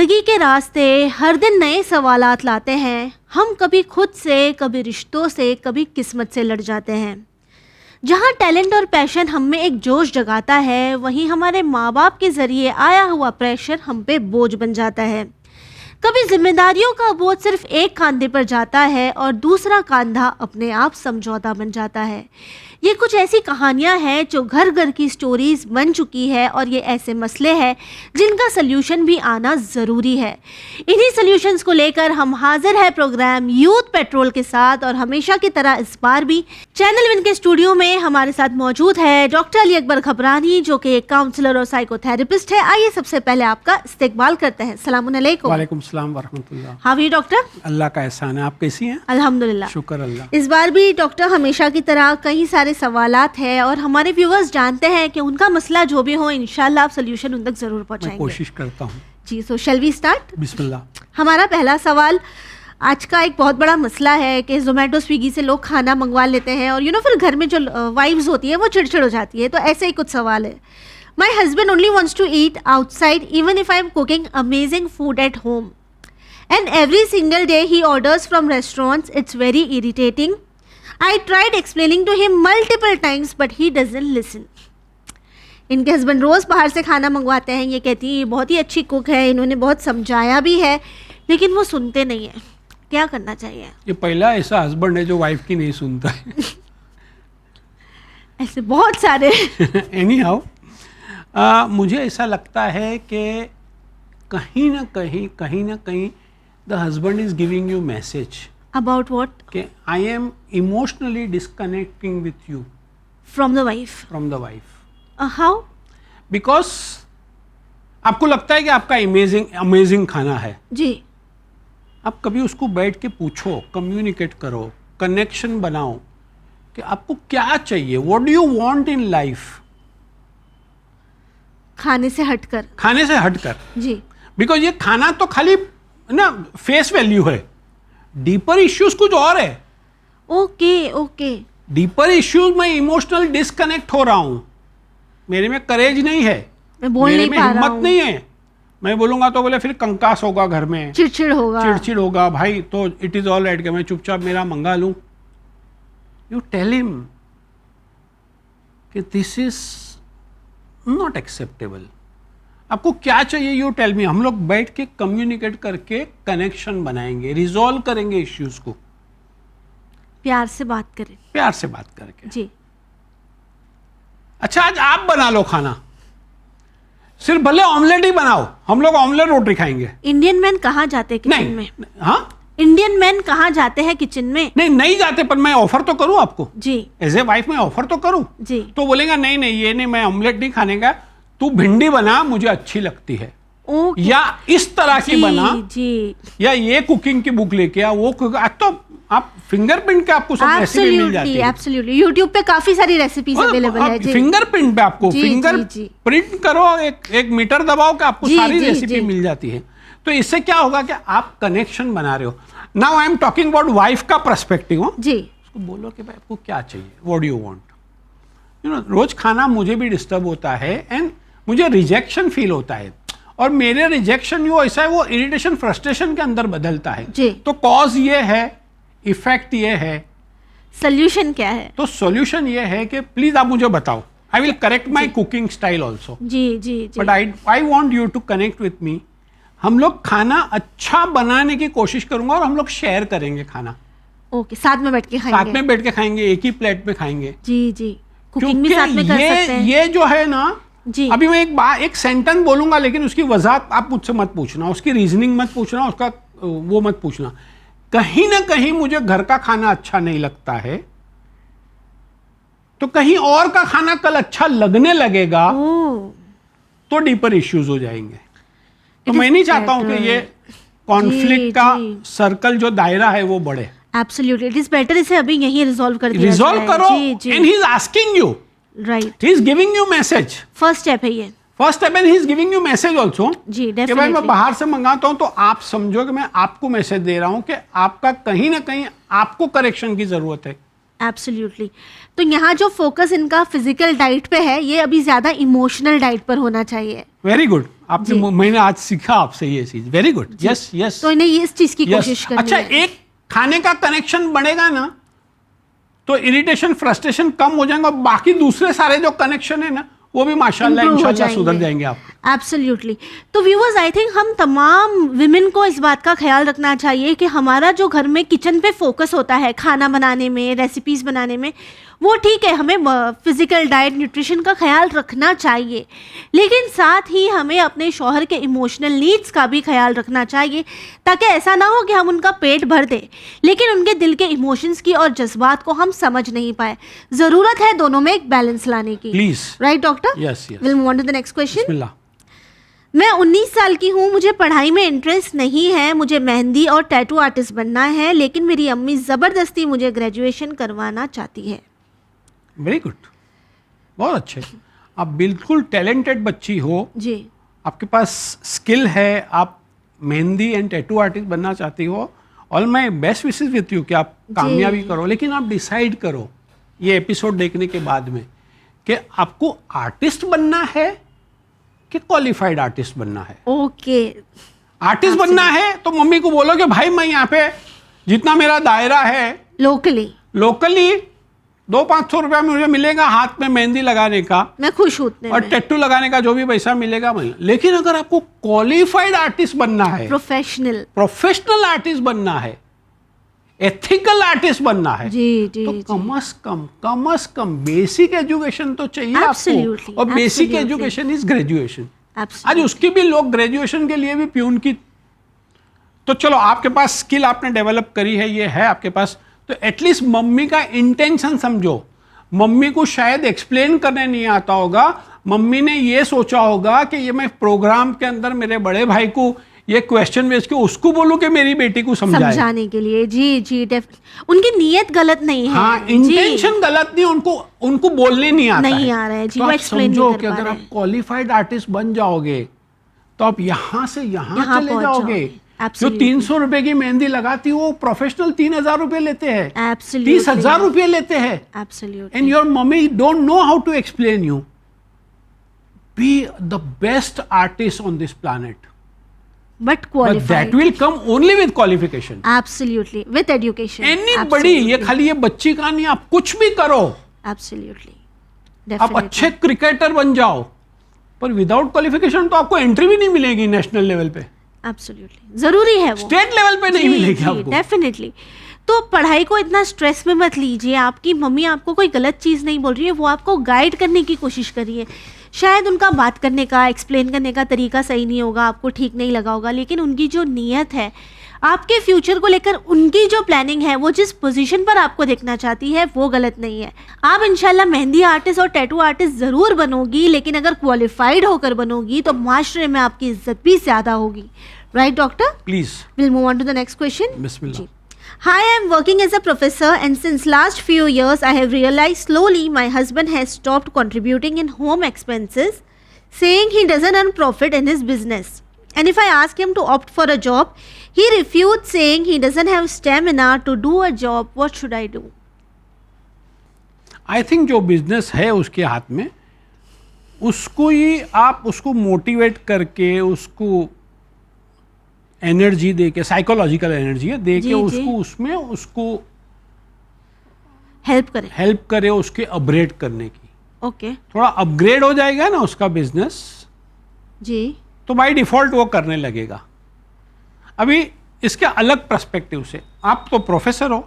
जिंदगी के रास्ते हर दिन नए सवालात लाते हैं। हम कभी खुद से, कभी रिश्तों से, कभी किस्मत से लड़ जाते हैं। जहाँ टैलेंट और पैशन हम में एक जोश जगाता है, वहीं हमारे माँ बाप के ज़रिए आया हुआ प्रेशर हम पे बोझ बन जाता है। कभी जिम्मेदारियों का बोझ सिर्फ एक कंधे पर जाता है और दूसरा कंधा अपने आप समझौता बन जाता है। ये कुछ ऐसी कहानियाँ हैं जो घर घर की स्टोरीज बन चुकी है और ये ऐसे मसले हैं जिनका सल्यूशन भी आना ज़रूरी है। इन्हीं सल्यूशंस को लेकर हम हाजिर है प्रोग्राम यूथ पेट्रोल के साथ, और हमेशा की तरह इस बार भी चैनल विन के स्टूडियो में हमारे साथ मौजूद है डॉक्टर अली अकबर खबरानी, जो कि एक काउंसलर और साइकोथेरेपिस्ट है। आइए सबसे पहले आपका इस्तकबाल करते हैं। सलाम अलैकुम। वालेकुम सलाम वरहमतुल्लाह। हाँ जी डॉक्टर, अल्लाह का एहसान है। आप कैसी हैं? अल्हम्दुलिल्लाह, शुक्र अल्लाह। इस बार भी डॉक्टर हमेशा की तरह कई सारे सवालात हैं और हमारे व्यूअर्स जानते हैं कि उनका मसला जो भी हो इंशाल्लाह आप सोल्यूशन उन तक जरूर पहुंचाएंगे। मैं कोशिश करता हूँ जी। सो शैल वी स्टार्ट? बिस्मिल्लाह। हमारा पहला सवाल, आज का एक बहुत बड़ा मसला है कि जोमेटो स्विगी से लोग खाना मंगवा लेते हैं और फिर घर में जो वाइफ्स होती है वो चिड़चिड़ हो जाती है। तो ऐसे ही कुछ सवाल है। My husband only wants to eat outside even if I am cooking amazing food at home, and every single day he orders from restaurants. It's very irritating. I tried explaining to him multiple times but he doesn't listen. इनके husband रोज़ बाहर से खाना मंगवाते हैं। ये कहती है ये बहुत ही अच्छी कुक है, इन्होंने बहुत समझाया भी है लेकिन वो सुनते नहीं है। क्या करना चाहिए? ये पहला ऐसा हस्बैंड है जो वाइफ की नहीं सुनता है। ऐसे बहुत सारे। एनी हाउ, मुझे ऐसा लगता है कि कहीं ना कहीं the husband is giving you message About what? कि I am emotionally disconnecting with you From the wife. How? Because आपको लगता है कि आपका अमेजिंग खाना है जी। आप कभी उसको बैठ के पूछो, कम्युनिकेट करो, कनेक्शन बनाओ कि आपको क्या चाहिए, what do you want in life. खाने से हटकर जी। बिकॉज ये खाना तो खाली ना फेस वैल्यू है, डीपर इश्यूज कुछ और है। ओके। डीपर इश्यूज में इमोशनल डिस्कनेक्ट हो रहा हूं, मेरे में करेज नहीं है, मैं बोल नहीं पा रहा हूं, हिम्मत नहीं है। मैं बोलूंगा तो बोले फिर कंकास होगा घर में, चिड़चिड़ होगा भाई। तो इट इज ऑल राइट कि मैं चुपचाप मेरा मंगा लूं। यू टेल हिम कि दिस इज नॉट एक्सेप्टेबल। आपको क्या चाहिए, यू टेल मी। हम लोग बैठ के कम्युनिकेट करके कनेक्शन बनाएंगे, रिजॉल्व करेंगे इश्यूज को। प्यार से बात करके जी। अच्छा, आज आप बना लो खाना, सिर्फ भले ऑमलेट ही बनाओ, हम लोग ऑमलेट रोटी खाएंगे। इंडियन मैन कहाँ जाते हैं किचन में? हाँ, इंडियन मैन कहाँ जाते हैं किचन में? नहीं जाते, पर मैं ऑफर तो करूं आपको जी। एज ए वाइफ मैं ऑफर तो करूं जी। तो बोलेगा नहीं ये नहीं, मैं ऑमलेट नहीं खाने का, तू भिंडी बना, मुझे अच्छी लगती है। या इस तरह की बना जी। या ये कुकिंग की बुक लेके आ, वो आज तो आप फिंगरप्रिंट के आपको सब रेसिपी मिल जाती है। एब्सोल्युटली, यूट्यूब पे काफी सारी रेसिपीज अवेलेबल है जी। फिंगरप्रिंट पे आपको प्रिंट करो, एक मीटर दबाओ कि आपको सारी रेसिपी मिल जाती है। तो इससे क्या होगा कि आप कनेक्शन बना रहे हो। Now I am talking about wife का पर्सपेक्टिव जी। उसको बोलो कि भाई आपको क्या चाहिए, व्हाट डू यू वांट। रोज खाना मुझे भी डिस्टर्ब होता है एंड मुझे रिजेक्शन फील होता है, और मेरे रिजेक्शन वो ऐसा है, वो इरिटेशन फ्रस्ट्रेशन के अंदर बदलता है जी। तो कॉज ये है, इफेक्ट ये है, सोल्यूशन क्या है? तो सोल्यूशन ये है कि प्लीज आप मुझे बताओ, I will correct my cooking style also जी। But I want you to connect with me. हम लोग खाना अच्छा बनाने की कोशिश करूंगा और हम लोग शेयर करेंगे खाना। ओके, साथ में बैठ के खाएंगे, एक ही प्लेट में खाएंगे जी। कुकिंग भी साथ में कर सकते हैं। ये जो है ना जी। अभी मैं एक सेंटेंस बोलूंगा, लेकिन उसकी वजह आप मुझसे मत पूछना, उसकी रीजनिंग मत पूछना, उसका वो मत पूछना। कहीं ना कहीं मुझे घर का खाना अच्छा नहीं लगता है, तो कहीं और का खाना कल अच्छा लगने लगेगा, तो डीपर इश्यूज हो जाएंगे। तो मैं नहीं चाहता हूं कि ये कॉन्फ्लिक्ट का सर्कल जो दायरा है वो बढ़े। एब्सोल्युटली, इट इज बेटर इसे अभी यहीं रिजॉल्व करो। And he is asking you, right, he is giving you message. First step है ये। And he is giving you message also जी, कि भाई मैं बाहर से मंगाता हूं तो आप समझो कि मैं आपको मैसेज दे रहा हूं कि आपका कहीं ना कहीं आपको करेक्शन की जरूरत है। एब्सोल्युटली। तो यहाँ जो फोकस इनका फिजिकल डाइट पे है, ये अभी ज्यादा इमोशनल डाइट पर होना चाहिए। वेरी गुड, आपने मैंने आज सीखा आपसे ये चीज, वेरी गुड। यस यस, तो इन्हें इस चीज की कोशिश करनी अच्छा है। एक खाने का कनेक्शन बढ़ेगा ना तो इरिटेशन फ्रस्ट्रेशन कम हो जाएगा, और बाकी दूसरे सारे जो कनेक्शन है ना वो भी माशाल्लाह इंशाल्लाह सुधर जाएंगे आप। एब्सोल्युटली। तो व्यूअर्स, आई थिंक हम तमाम विमेन को इस बात का ख्याल रखना चाहिए कि हमारा जो घर में किचन पे फोकस होता है, खाना बनाने में, रेसिपीज बनाने में, वो ठीक है, हमें फिजिकल डाइट न्यूट्रिशन का ख्याल रखना चाहिए, लेकिन साथ ही हमें अपने शौहर के इमोशनल नीड्स का भी ख्याल रखना चाहिए, ताकि ऐसा ना हो कि हम उनका पेट भर दें लेकिन उनके दिल के इमोशंस की और जज्बात को हम समझ नहीं पाए। ज़रूरत है दोनों में एक बैलेंस लाने की। Please. Right doctor? Yes yes. Will move on to the next question. बिस्मिल्लाह। मैं 19 साल की हूँ, मुझे पढ़ाई में इंटरेस्ट नहीं है, मुझे मेहंदी और टैटू आर्टिस्ट बनना है, लेकिन मेरी अम्मी ज़बरदस्ती मुझे ग्रेजुएशन करवाना चाहती है। वेरी गुड, बहुत अच्छे। आप बिल्कुल टैलेंटेड बच्ची हो जी। आपके पास स्किल है, आप मेहंदी एंड टैटू आर्टिस्ट बनना चाहती हो, all my best wishes with you कि आप कामयाबी करो, लेकिन आप डिसाइड करो ये एपिसोड देखने के बाद में कि आपको आर्टिस्ट बनना है कि क्वालिफाइड आर्टिस्ट बनना है। ओके। आर्टिस्ट बनना है तो मम्मी को बोलो कि भाई मैं यहाँ पे जितना मेरा दायरा है लोकली 200-500 रुपया मुझे मिलेगा हाथ में मेहंदी लगाने का, मैं खुश हूँ उतने और में। टैटू लगाने का जो भी पैसा मिलेगा मिलेगा। लेकिन अगर आपको क्वालिफाइड आर्टिस्ट बनना है, प्रोफेशनल आर्टिस्ट बनना है, एथिकल आर्टिस्ट बनना है, जी, जी, तो जी। कम अज कम बेसिक एजुकेशन तो चाहिए आपको, और बेसिक एजुकेशन इज ग्रेजुएशन। आज उसकी भी लोग ग्रेजुएशन के लिए भी प्यून की, तो चलो आपके पास स्किल आपने डेवलप करी है, ये है आपके पास, तो एटलीस्ट मम्मी का इंटेंशन समझो। मम्मी को शायद एक्सप्लेन करने नहीं आता होगा, मम्मी ने ये सोचा होगा कि ये मैं प्रोग्राम के अंदर मेरे बड़े भाई को ये क्वेश्चन भेज के उसको बोलूं कि मेरी बेटी को समझाने के लिए। जी जी, उनकी नीयत गलत नहीं है। हाँ, इंटेंशन गलत नहीं, उनको बोलने नहीं आता नहीं आ रहा है जी, तो वो आप एक्सप्लेन समझो नहीं कि कर पा अगर रहे आप क्वालिफाइड आर्टिस्ट बन जाओगे तो आप यहाँ से यहाँ चले पहुंच जाओगे। जो 300 रुपए की मेहंदी लगाती हो वो प्रोफेशनल 3000 रुपए लेते हैं, 30,000 रुपए लेते हैं। And your mummy don't know how to explain you. Be the best artist on this planet, but qualified. But that will come only with qualification. Absolutely, with education. Anybody, ये खाली ये बच्ची का नहीं, आप कुछ भी करो। Absolutely. आप अच्छे क्रिकेटर बन जाओ, पर विदाउट क्वालिफिकेशन तो आपको एंट्री भी नहीं मिलेगी नेशनल लेवल पे। Absolutely. जरूरी है वो। स्टेट लेवल पे नहीं मिलेगी आपको। Definitely. तो पढ़ाई को इतना स्ट्रेस में मत लीजिए। आपकी मम्मी आपको कोई गलत चीज़ नहीं बोल रही है, वो आपको गाइड करने की कोशिश कर रही है। शायद उनका बात करने का, एक्सप्लेन करने का तरीका सही नहीं होगा, आपको ठीक नहीं लगा होगा, लेकिन उनकी जो नीयत है आपके फ्यूचर को लेकर, उनकी जो प्लानिंग है, वो जिस पोजीशन पर आपको देखना चाहती है वो गलत नहीं है। आप इंशाल्लाह मेहंदी आर्टिस्ट और टैटू आर्टिस्ट ज़रूर बनोगी, लेकिन अगर क्वालिफाइड होकर बनोगी तो माशरे में आपकी इज्जत भी ज़्यादा होगी। Right doctor? Please will move on to the next question. बिस्मिल्लाह। Hi, I am working as a professor, and since last few years I have realized slowly my husband has stopped contributing in home expenses, saying he doesn't earn profit in his business. And if I ask him to opt for a job, he refused, saying he doesn't have stamina to do a job. What should I do? I think जो business है उसके हाथ में, उसको ही आप उसको motivate करके, उसको एनर्जी दे के, साइकोलॉजिकल एनर्जी है दे के उसको उसमें उसको हेल्प करे उसके अपग्रेड करने की। ओके। थोड़ा अपग्रेड हो जाएगा ना उसका बिजनेस जी, तो बाय डिफॉल्ट वो करने लगेगा। अभी इसके अलग पर्सपेक्टिव से, आप तो प्रोफेसर हो,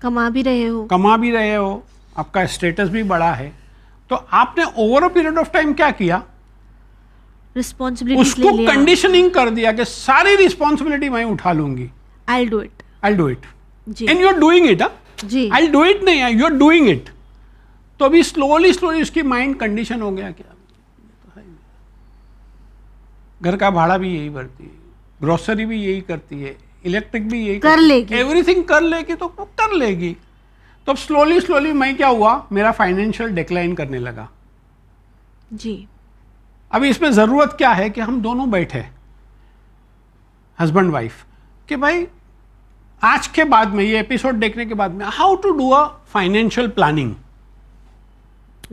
कमा भी रहे हो, आपका स्टेटस भी बड़ा है, तो आपने over a period of time क्या किया, रिस्पॉन्सिबिलिटी उसको कंडीशनिंग कर दिया कि सारी रिस्पॉन्सिबिलिटी मैं उठा लूंगी। I'll do it. जी। And you are doing it. जी। I'll do it नहीं है, यू आर डूइंग इट। तो अभी स्लोली उसकी माइंड कंडीशन हो गया क्या, घर का भाड़ा भी यही भरती है, ग्रोसरी भी यही करती है, इलेक्ट्रिक भी यही कर लेगी, एवरीथिंग कर लेगी, तो कर लेगी। तो स्लोली मैं क्या हुआ, मेरा फाइनेंशियल डिक्लाइन करने लगा। जी। अभी इसमें ज़रूरत क्या है कि हम दोनों बैठे, हस्बैंड वाइफ, कि भाई आज के बाद में, ये एपिसोड देखने के बाद में, how to do a financial planning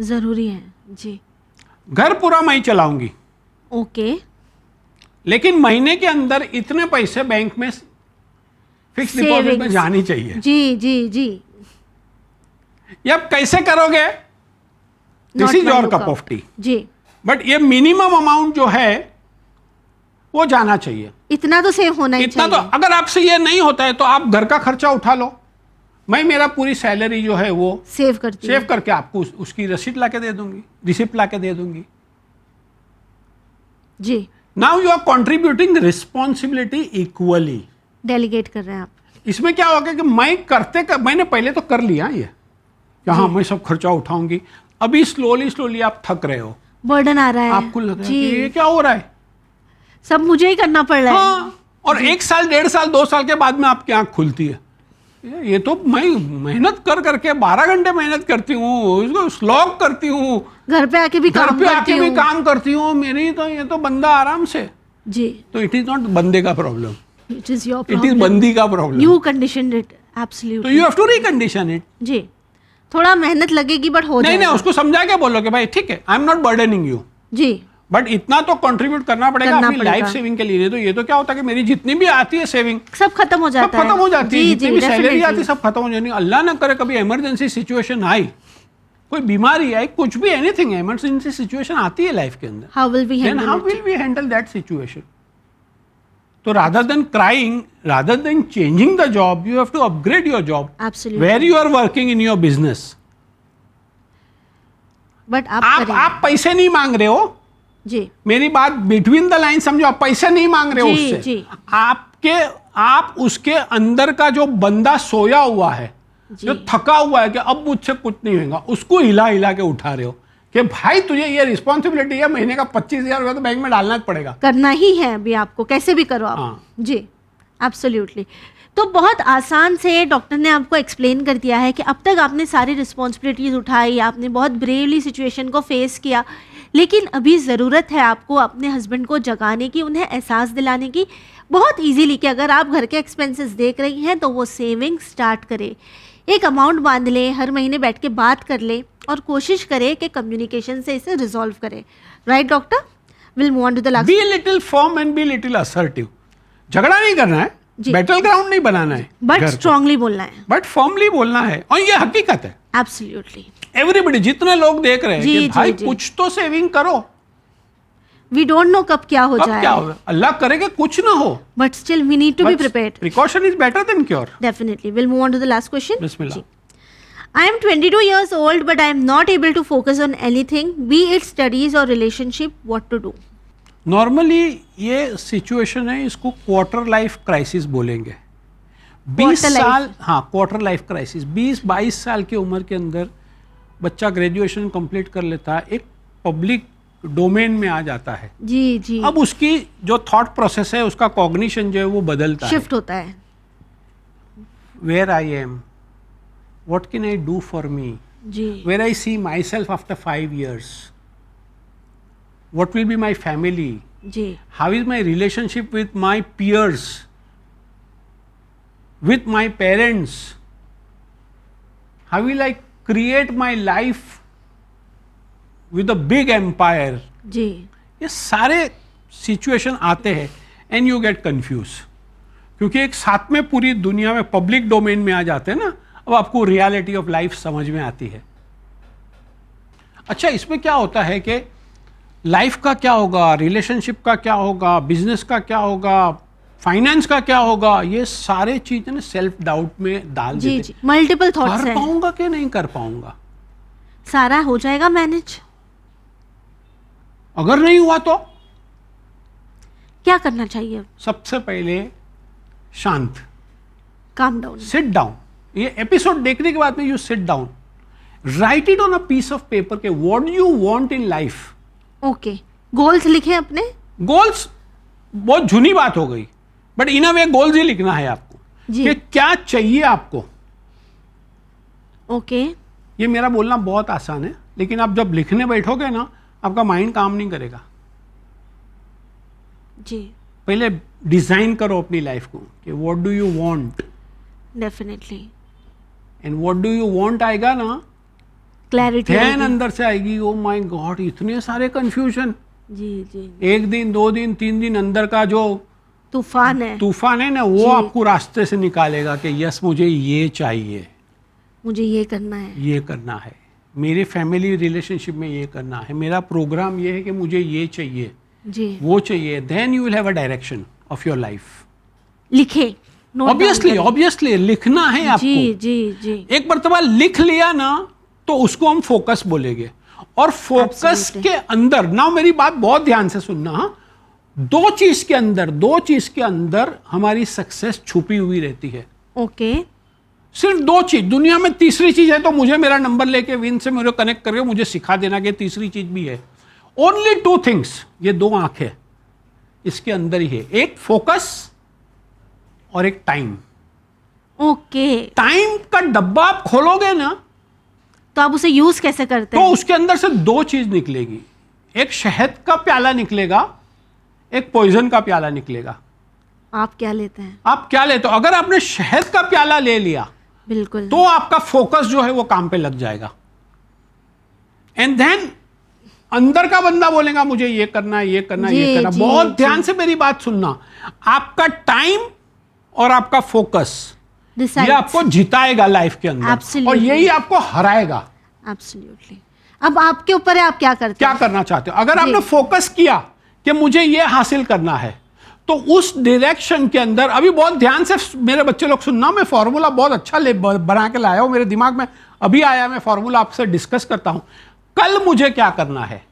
जरूरी है जी। घर पूरा मैं ही चलाऊंगी, ओके, लेकिन महीने के अंदर इतने पैसे बैंक में फिक्स डिपॉजिट में जानी चाहिए। जी जी जी। ये आप कैसे करोगे, this is your cup of T G. But ये मिनिमम अमाउंट जो है वो जाना चाहिए। इतना तो सेव होना ही इतना चाहिए। तो अगर आपसे ये नहीं होता है तो आप घर का खर्चा उठा लो, मैं मेरा पूरी सैलरी जो है वो सेव करके आपको उसकी रसीद ला के दे दूंगी, रिसिप्ट ला के दे दूंगी जी। Now you are contributing responsibility equally, delegate कर रहे हैं आप। इसमें क्या होगा कि मैंने पहले तो कर लिया ये कि हाँ मैं सब खर्चा उठाऊंगी, अभी स्लोली आप थक रहे हो, बर्डन आ रहा है, आपको लग रहा है कि ये क्या हो रहा है, सब मुझे ही करना पड़ रहा है। हाँ, और 1 साल 1.5 साल 2 साल के बाद में आपकी आंख खुलती है, ये तो मैं मेहनत करके 12 घंटे मेहनत करती हूँ, इसको स्लॉग करती हूँ, घर पे आके भी काम करती हूँ, मेरी तो ये तो बंदा आराम से जी। तो इट इज नॉट बंदे का problem, it is your it is बंदी का problem. You conditioned it absolutely. तो you have to recondition it जी। थोड़ा मेहनत लगेगी बट हो जाएगा। नहीं, उसको समझा के बोलो कि भाई ठीक है, I am not burdening you जी, बट इतना तो कंट्रीब्यूट करना पड़ेगा अपनी लाइफ सेविंग के लिए। नहीं तो ये तो क्या होता है कि मेरी जितनी भी आती है सेविंग सब खत्म हो जाता है, खत्म हो जाती है, जितनी भी सैलरी आती है सब खत्म हो जाती है। अल्लाह ना करे कभी इमरजेंसी सिचुएशन आई, कोई बीमारी आई, कुछ भी एनीथिंग इमरजेंसी सिचुएशन आती है लाइफ के अंदर, how will we handle that situation? तो rather than crying, rather than changing the job, you have to upgrade your job. Absolutely. Where you are working in your business. But आप पैसे नहीं मांग रहे हो जी, मेरी बात बिटवीन द लाइन समझो, आप पैसे नहीं मांग रहे हो उससे जी। आप उसके अंदर का जो बंदा सोया हुआ है, जो थका हुआ है कि अब मुझसे कुछ नहीं होगा, उसको हिला के उठा रहे हो कि भाई तुझे ये रिस्पॉन्सिबिलिटी है, महीने का 25,000 रुपया तो बैंक में डालना पड़ेगा, करना ही है अभी आपको, कैसे भी करो आप। हाँ। जी एब्सोल्युटली। तो बहुत आसान से डॉक्टर ने आपको एक्सप्लेन कर दिया है कि अब तक आपने सारी रिस्पॉन्सिबिलिटीज उठाई, आपने बहुत ब्रेवली सिचुएशन को फेस किया, लेकिन अभी ज़रूरत है आपको अपने हस्बैंड को जगाने की, उन्हें एहसास दिलाने की बहुत ईजीली कि अगर आप घर के एक्सपेंसेस देख रही हैं तो वो सेविंग स्टार्ट करें, एक अमाउंट बांध लें, हर महीने बैठ के बात कर लें और कोशिश करें कि कम्युनिकेशन से इसे रिजॉल्व करें। Right doctor? Will move on to the last. Be little firm and be little assertive. झगड़ा नहीं करना है, बैटल ग्राउंड नहीं बनाना है, बट स्ट्रांगली बोलना है, बट फर्मली बोलना है, और ये हकीकत है। एब्सोल्युटली। एवरीबॉडी, जितने लोग देख रहे हैं कि भाई कुछ तो सेविंग करो, वी डोंट नो कब क्या हो जाए, क्या हो, अल्लाह करे कि कुछ ना हो, but still we need to be prepared. Precaution is better than cure. Definitely. Will move on to the last question. बिस्मिल्लाह। I am 22 years old but I am not able to focus on anything, be it studies or relationship. What to do? Normally ये situation है, इसको quarter life crisis बोलेंगे। 20 साल, हाँ quarter life crisis, 20-22 साल की उम्र के अंदर बच्चा ग्रेजुएशन कंप्लीट कर लेता है, एक पब्लिक डोमेन में आ जाता है जी। अब उसकी जो थॉट प्रोसेस है, उसका कॉग्निशन जो है वो बदलता है, शिफ्ट होता है। Where I am, what can I do for me, where I see myself after 5 years, what will be my family, how is my relationship with my peers, with my parents, how will I create my life with a big empire जी। ये सारे situation आते हैं and you get confuse, क्योंकि एक साथ में पूरी दुनिया में पब्लिक डोमेन में आ जाते हैं ना, अब आपको रियलिटी ऑफ लाइफ समझ में आती है। अच्छा, इसमें क्या होता है कि लाइफ का क्या होगा, रिलेशनशिप का क्या होगा, बिजनेस का क्या होगा, फाइनेंस का क्या होगा, ये सारे चीजें ना सेल्फ डाउट में डाल देते। मल्टीपल थॉट्स हैं, कर पाऊंगा कि नहीं कर पाऊंगा, सारा हो जाएगा मैनेज, अगर नहीं हुआ तो क्या करना चाहिए? सबसे पहले शांत, काम डाउन, सिट डाउन। ये एपिसोड देखने के बाद में you sit down, write it on a piece of paper के what you want in life. Okay, goals लिखें अपने। गोल्स बहुत झुनी बात हो गई, but in a way goals ही लिखना है आपको कि क्या चाहिए आपको। ओके, ये मेरा बोलना बहुत आसान है, लेकिन आप जब लिखने बैठोगे ना, आपका माइंड काम नहीं करेगा जी। पहले डिजाइन करो अपनी लाइफ को कि what do you want, definitely. And what do you want आएगा ना, क्लैरिटी ध्यान अंदर से आएगी। ओ माय गॉड, इतने सारे कंफ्यूजन। जी जी। 1 दिन 2 दिन 3 दिन अंदर का जो तूफान है ना, वो आपको रास्ते से निकालेगा कि यस मुझे ये चाहिए, मुझे ये करना है, ये करना है, मेरे फैमिली रिलेशनशिप में ये करना है, मेरा प्रोग्राम ये है कि मुझे ये चाहिए, जी वो चाहिए। Then you will have a direction of your life. लिखे, ऑब्वियसली लिखना है आपको। जी जी जी। एक मर्तबा लिख लिया ना तो उसको हम फोकस बोलेंगे। और फोकस के अंदर ना, मेरी बात बहुत ध्यान से सुनना, हाँ, दो चीज के अंदर हमारी सक्सेस छुपी हुई रहती है। ओके। सिर्फ 2 चीज, दुनिया में तीसरी चीज है तो मुझे मेरा नंबर लेके विन से मुझे कनेक्ट करके मुझे सिखा देना कि तीसरी चीज भी है। ओनली 2 थिंग्स, ये 2 आंखें इसके अंदर ही है, एक फोकस और एक टाइम। ओके। टाइम का डब्बा आप खोलोगे ना तो आप उसे यूज कैसे करते तो हैं? उसके अंदर से 2 चीज निकलेगी, एक शहद का प्याला निकलेगा, एक पॉइजन का प्याला निकलेगा। आप क्या लेते हैं? आप क्या लेते हो? अगर आपने शहद का प्याला ले लिया बिल्कुल, तो आपका फोकस जो है वो काम पे लग जाएगा। एंड देन अंदर का बंदा बोलेगा मुझे ये करना है, ये करना है, ये करना। बहुत ध्यान से मेरी बात सुनना, आपका टाइम और आपका फोकस ये आपको जिताएगा लाइफ के अंदर, और यही आपको हराएगा। एब्सोल्युटली। अब आपके ऊपर है, आप क्या करते क्या करना चाहते हो। अगर आपने फोकस किया कि मुझे ये हासिल करना है तो उस डायरेक्शन के अंदर, अभी बहुत ध्यान से मेरे बच्चे लोग सुनना, मैं फॉर्मूला बहुत अच्छा बना के लाया हूं, मेरे दिमाग में अभी आया, मैं फॉर्मूला आपसे डिस्कस करता हूं। कल मुझे क्या करना है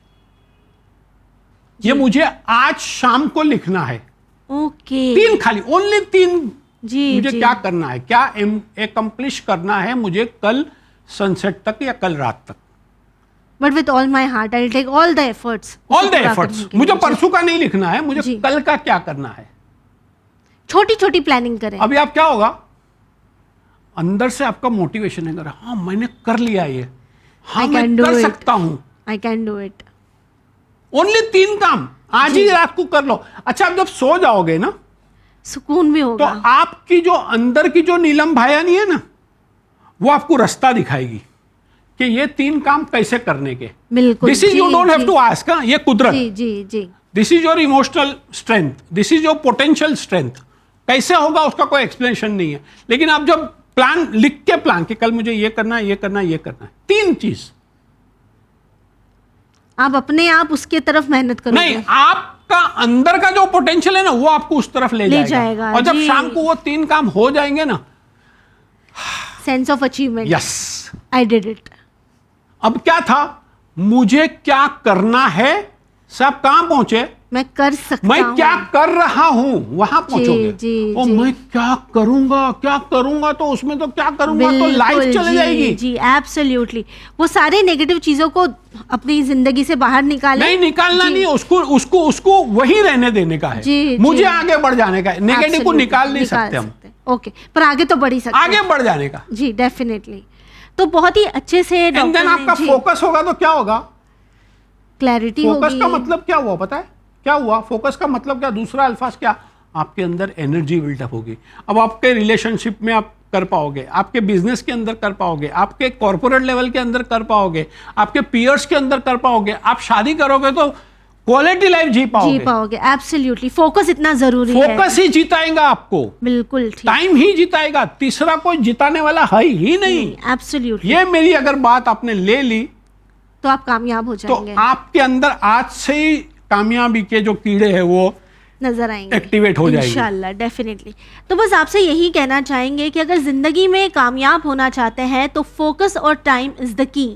ये मुझे आज शाम को लिखना है। ओके। 3 खाली, ओनली 3। जी, मुझे जी। क्या करना है, क्या एकम्प्लिश करना है मुझे कल सनसेट तक या कल रात तक। But with all my heart I will take all the efforts. मुझे परसों का नहीं लिखना है, मुझे कल का क्या करना है। छोटी छोटी प्लानिंग करें। अभी आप क्या होगा, अंदर से आपका मोटिवेशन है, हाँ मैंने कर लिया ये, हाँ मैं कर सकता हूं, I can do it. Only 3 काम आज ही रात को कर लो। अच्छा, आप जब सो जाओगे ना सुकून भी होगा, तो आपकी जो अंदर की जो नीलम भायानी है ना, वो आपको रास्ता दिखाएगी कि ये 3 काम कैसे करने के। बिल्कुल। This is, you don't have to ask, ये कुदरत। जी जी जी। This is your emotional strength, this is your potential strength. कैसे होगा उसका कोई एक्सप्लेनेशन नहीं है, लेकिन आप जब प्लान लिख के प्लान कि कल मुझे ये करना है, ये करना है, ये करना है, 3 चीज, आप अपने आप उसके तरफ मेहनत करोगे। नहीं, आपका अंदर का जो पोटेंशियल है ना वो आपको उस तरफ ले जाएगा। और जब शाम को वो 3 काम हो जाएंगे ना, sense of achievement, yes I did it. अब क्या था, मुझे क्या करना है, सब कहां पहुंचे, मैं कर सकता मैं हूं, क्या कर रहा हूं, वहां पहुंचोगे। जी, मैं क्या करूंगा तो उसमें तो क्या करूंगा तो लाइफ चले जाएगी। जी एब्सोल्युटली। वो सारे नेगेटिव चीजों को अपनी जिंदगी से बाहर निकालें। नहीं, निकालना नहीं, उसको वही रहने देने का है। मुझे आगे बढ़ जाने का है, नेगेटिव को निकाल नहीं सकते हम। ओके, पर आगे तो बढ़ ही सकते, आगे बढ़ जाने का। जी डेफिनेटली। तो बहुत ही अच्छे से डॉक्टर ने, आपका फोकस होगा तो क्या होगा, क्लैरिटी होगी। फोकस का मतलब क्या हुआ पता है, क्या हुआ फोकस का मतलब क्या, दूसरा अल्फाज क्या, आपके अंदर एनर्जी बिल्डअप होगी। अब आपके रिलेशनशिप में आप कर पाओगे, आपके बिजनेस के अंदर कर पाओगे, आपके कॉर्पोरेट लेवल के अंदर कर पाओगे, आपके पीयर्स के अंदर कर पाओगे, आप शादी करोगे तो क्वालिटी लाइफ जी पाओगे। एब्सोल्युटली। फोकस इतना जरूरी है, फोकस ही जिताएगा आपको। बिल्कुल ठीक। टाइम ही जिताएगा, तीसरा कोई जिताने वाला है ही नहीं। एब्सोल्युटली। ये मेरी अगर बात आपने ले ली तो आप कामयाब हो जाएंगे, तो आपके अंदर आज से ही कामयाबी के जो कीड़े हैं वो नजर आएंगे, एक्टिवेट हो जाएंगे इंशाल्लाह, डेफिनेटली। तो बस आपसे यही कहना चाहेंगे कि अगर जिंदगी में कामयाब होना चाहते हैं तो फोकस और टाइम इज द की।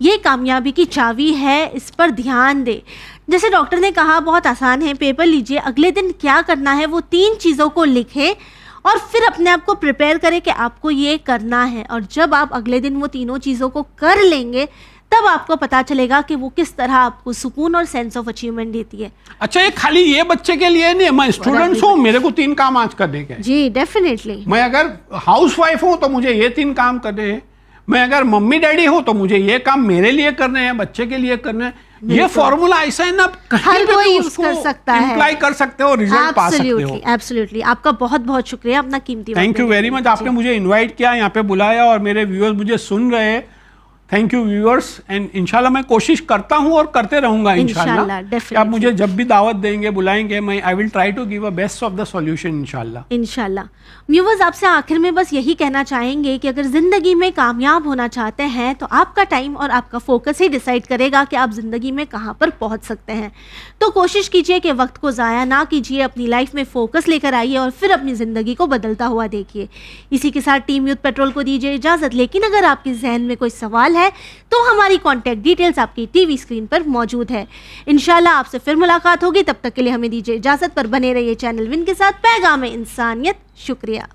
ये कामयाबी की चाबी है, इस पर ध्यान दे। जैसे डॉक्टर ने कहा, बहुत आसान है, पेपर लीजिए, अगले दिन क्या करना है वो 3 चीज़ों को लिखें और फिर अपने आप को प्रिपेयर करें कि आपको ये करना है। और जब आप अगले दिन वो तीनों चीज़ों को कर लेंगे तब आपको पता चलेगा कि वो किस तरह आपको सुकून और सेंस ऑफ अचीवमेंट देती है। अच्छा, ये खाली ये बच्चे के लिए नहीं, मैं स्टूडेंट्स हूँ, मेरे को 3 काम आज करने के। जी डेफिनेटली। मैं अगर हाउस वाइफ हूँ तो मुझे ये 3 काम करने हैं, मैं अगर मम्मी डैडी हूँ तो मुझे ये काम मेरे लिए करने हैं, बच्चे के लिए करने हैं। ये फॉर्मूला ऐसा है ना, हर कोई यूज कर सकता है, अप्लाई कर सकते हो, रिजल्ट पा सकते हो। एब्सोल्युटली। आपका बहुत बहुत शुक्रिया अपना कीमती थैंक यू वेरी मच। आपने मुझे इनवाइट किया, यहाँ पे बुलाया और मेरे व्यूअर्स मुझे सुन रहे हैं। थैंक यू व्यूअर्स, एंड इंशाल्लाह मैं कोशिश करता हूँ और करते रहूंगा इंशाल्लाह। आप मुझे जब भी दावत देंगे, बुलाएंगे, मैं I will try to give a best of the solution इंशाल्लाह। व्यूअर्स, आपसे आखिर में बस यही कहना चाहेंगे कि अगर जिंदगी में कामयाब होना चाहते हैं तो आपका टाइम और आपका फोकस ही डिसाइड करेगा कि आप जिंदगी में कहाँ पर पहुँच सकते हैं। तो कोशिश कीजिए कि वक्त को ज़ाया ना कीजिए, अपनी लाइफ में फोकस लेकर आइए और फिर अपनी ज़िंदगी को बदलता हुआ देखिए। इसी के साथ टीम यूथ पेट्रोल को दीजिए इजाज़त, लेकिन अगर आपके जहन में कोई सवाल है तो हमारी कॉन्टैक्ट डिटेल्स आपकी टीवी स्क्रीन पर मौजूद है। इंशाल्लाह आपसे फिर मुलाकात होगी, तब तक के लिए हमें दीजिए इजाज़त। पर बने रहिए चैनल विन के साथ, पैगाम इंसानियत। शुक्रिया।